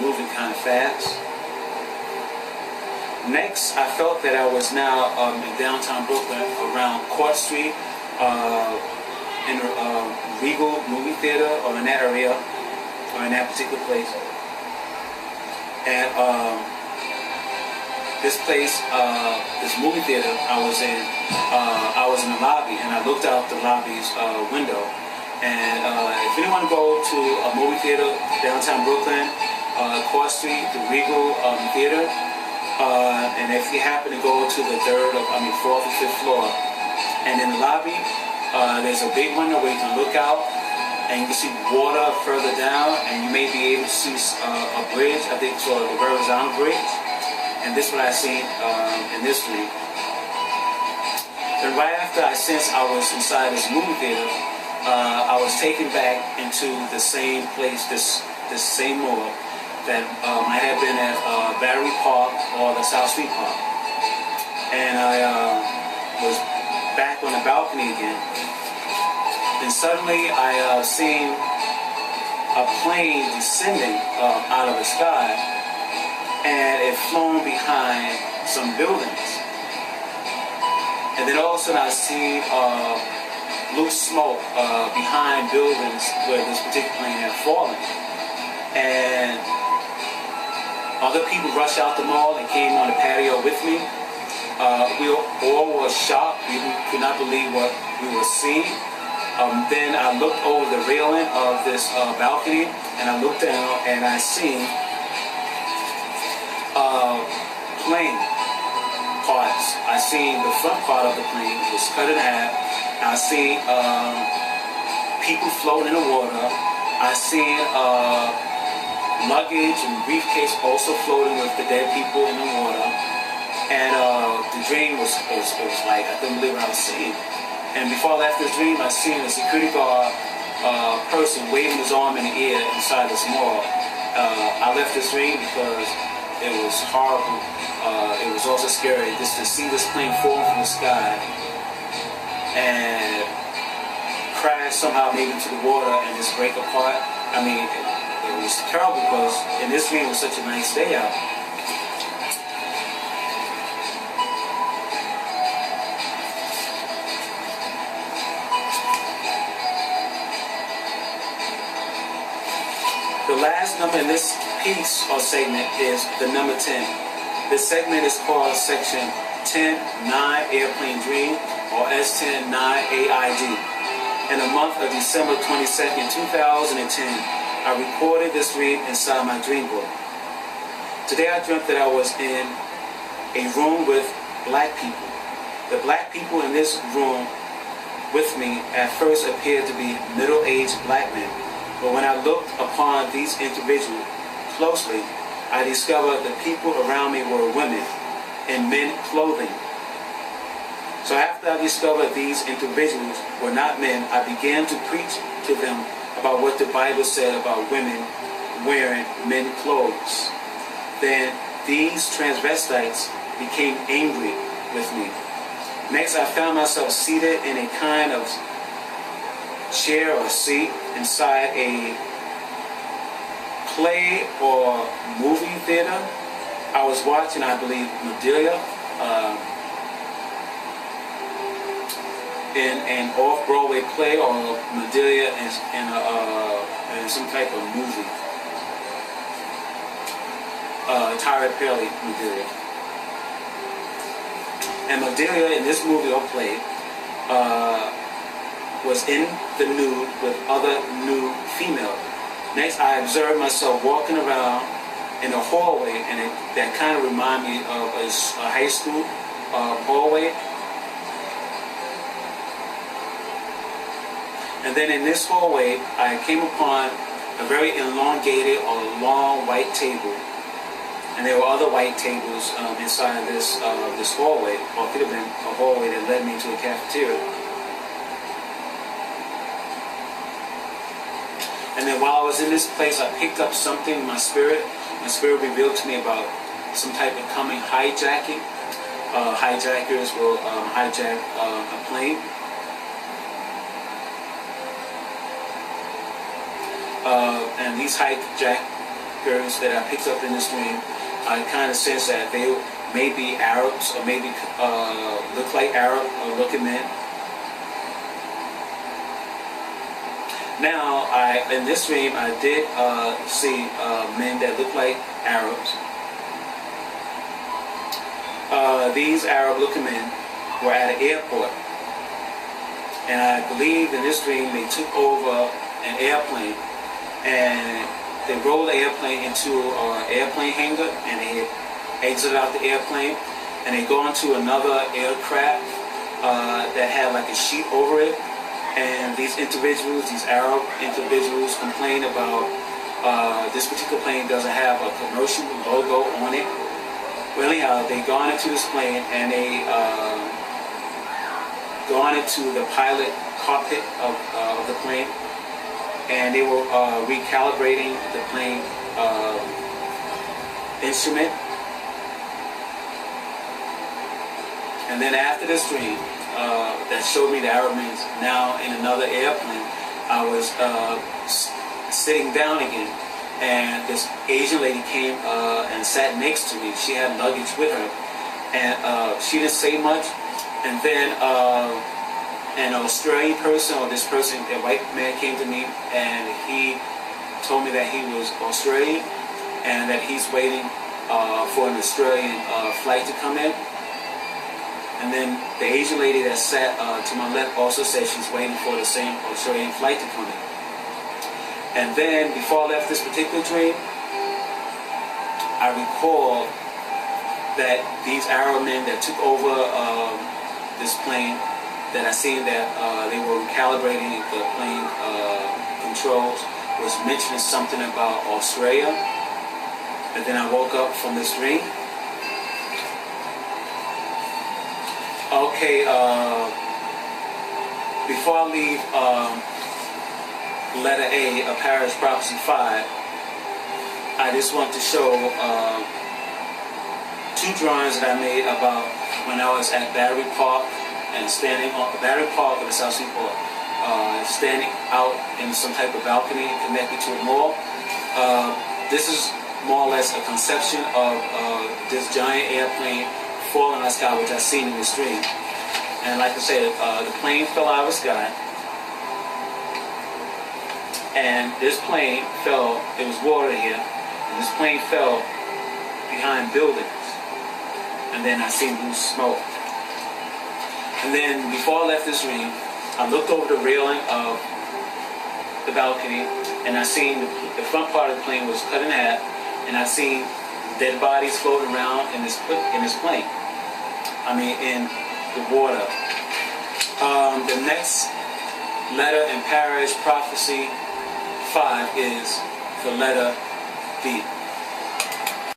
moving kind of fast. Next, I felt that I was now in downtown Brooklyn around Court Street, in a Regal movie theater, or in that area, or in that particular place. And this place, this movie theater I was in the lobby, and I looked out the lobby's window. And if anyone go to a movie theater downtown Brooklyn, Court Street, the Regal Theater, and if you happen to go to the fourth or fifth floor, and in the lobby, there's a big window where you can look out, and you can see water further down, and you may be able to see a bridge, I think it's called the horizontal bridge, and this is what I seen in this dream. And right after I sensed I was inside this movie theater, I was taken back into the same place, this same mall that I had been at Battery Park or the South Street Park. And I was back on the balcony again. And suddenly I seen a plane descending out of the sky, and it flown behind some buildings. And then all of a sudden I seen blue smoke behind buildings where this particular plane had fallen. And other people rushed out the mall and came on the patio with me. We all were shocked. We could not believe what we were seeing. Then I looked over the railing of this balcony, and I looked down, and I seen plane parts. I seen the front part of the plane was cut in half. I seen people floating in the water. I seen luggage and briefcase also floating with the dead people in the water. And the dream was like, I couldn't believe what I was seeing. And before I left this dream, I seen a security guard person waving his arm in the air inside this mall. I left this dream because it was horrible. It was also scary just to see this plane fall from the sky and crash somehow maybe into the water and just break apart. I mean, it was terrible because in this dream it was such a nice day out. The last number in this piece or segment is the number 10. This segment is called section 10-9 Airplane Dream, or S10-9-AID. In the month of December 22nd, 2010, I recorded this dream inside my dream book. Today I dreamt that I was in a room with black people. The black people in this room with me at first appeared to be middle-aged black men. But when I looked upon these individuals closely, I discovered the people around me were women in men's clothing. So after I discovered these individuals were not men, I began to preach to them about what the Bible said about women wearing men's clothes. Then these transvestites became angry with me. Next, I found myself seated in a kind of chair or seat inside a play or movie theater. I was watching, I believe, Medea in an off-Broadway play, or Medea in some type of movie. Tyra Perry Medea. And Medea in this movie or play was in the nude with other nude females. Next, I observed myself walking around in a hallway, and that kind of reminded me of a high school hallway. And then in this hallway, I came upon a very elongated or long white table. And there were other white tables inside this hallway, or it could have been a hallway that led me to a cafeteria. And then while I was in this place, I picked up something in my spirit. My spirit revealed to me about some type of coming hijacking. Hijackers will hijack a plane. And these girls that I picked up in this dream, I kind of sense that they may be Arabs or maybe look like Arab or looking men. Now, in this dream, I did see men that look like Arabs. These Arab-looking men were at an airport, and I believe in this dream they took over an airplane, and they rolled the airplane into an airplane hangar, and they exited out the airplane, and they go into another aircraft that had like a sheet over it. And these individuals, these Arab individuals, complain about this particular plane doesn't have a commercial logo on it. Well, anyhow, they gone into this plane and they gone into the pilot cockpit of the plane, and they were recalibrating the plane instrument. And then after this dream, that showed me the Arabs now in another airplane, I was sitting down again, and this Asian lady came and sat next to me. She had luggage with her, and she didn't say much. And then an Australian person, or this person, a white man, came to me, and he told me that he was Australian and that he's waiting for an Australian flight to come in. And then the Asian lady that sat to my left also said she's waiting for the same Australian flight to come in. And then before I left this particular dream, I recall that these Arab men that took over this plane, that I seen that they were recalibrating the plane controls, was mentioning something about Australia. And then I woke up from this dream. Okay, before I leave letter A of Parrish Prophecy 5, I just want to show two drawings that I made about when I was at Battery Park and standing on Battery Park of the South Seaport, standing out in some type of balcony connected to a mall. This is more or less a conception of this giant airplane falling out of the sky, which I seen in this dream. And like I said, the plane fell out of the sky, and this plane fell. It was water here, and this plane fell behind buildings, and then I seen blue smoke. And then before I left this dream, I looked over the railing of the balcony, and I seen the front part of the plane was cut in half, and I seen dead bodies floating around in this plane. I mean, in the water. The next letter in Parrish Prophecy 5 is the letter B.